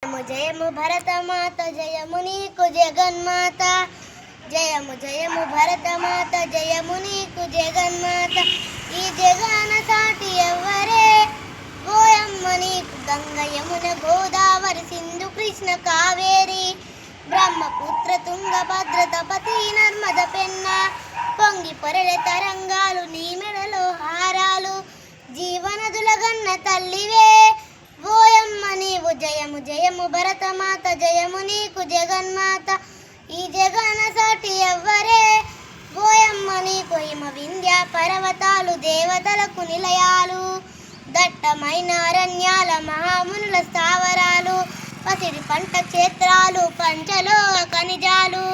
జయము జయము భరతమాత జయము నీకు జగన్మాత జయము జయము భరతమాత జయము నీకు జగన్మాత ఈ జగన సాటి ఎవ్వరే గోయమ్మ నీకు గంగ యమున గోదావరి సింధు కృష్ణ కావేరి బ్రహ్మపుత్ర తుంగభద్ర తపతి నర్మద పెన్న పొంగి పొరల తరంగాలు నీ మెడలో హారాలు జీవనదుల గన్న తల్లివే ఓయమ్మ నీవు జయము జయము భరతమాత జయము నీకు జగన్మాత ఈ జగన సాటి ఎవ్వరే ఓయమ్మ నీకు హిమ వింధ్య పర్వతాలు దేవతలకు నిలయాలు దట్టమైన అరణ్యాల మహామునుల స్థావరాలు పసిడి పంట క్షేత్రాలు పంచలో ఖనిజాలు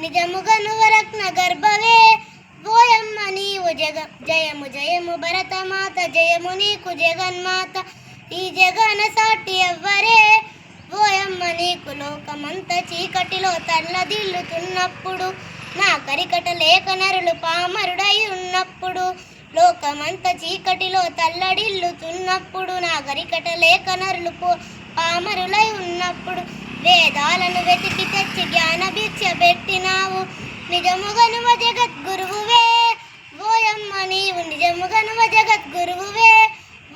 నిజముగా నువరత్న గర్భవే ఓయమ్మ నీవు జయము జయము భరతమాత జయము నీకు జగన్మాత ఈ జగన సాటి ఎవ్వరే ఓయమ్మ నీకు లోకమంత చీకటిలో తల్లదిల్లుతున్నప్పుడు నా కరికట లేక నరులు పామరుడై ఉన్నప్పుడు లోకమంత చీకటిలో తల్లడిల్లుతున్నప్పుడు నా గరికట లేక నరులు పామరులై ఉన్నప్పుడు వేదాలను వెతికి తెచ్చి జ్ఞాన భిక్ష పెట్టినావు నిజముగా నువ్వు జగద్గురువువే ఓయమ్మ నీవు నిజముగా నువ్వు జగద్గురువువే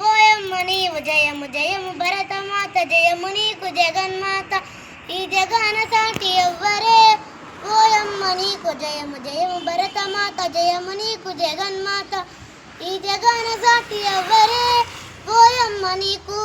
ఓయమ్మ నీవు జయము జయము భరతమాత జయము నీకు జగన్మాత ఈ జగన సాటి ఎవ్వరే ఓయమ్మ నీకు జయము జయము భరతమాత జయము నీకు జగన్మాత ఈ జగన సాటి ఎవ్వరే ఓయమ్మ నీకు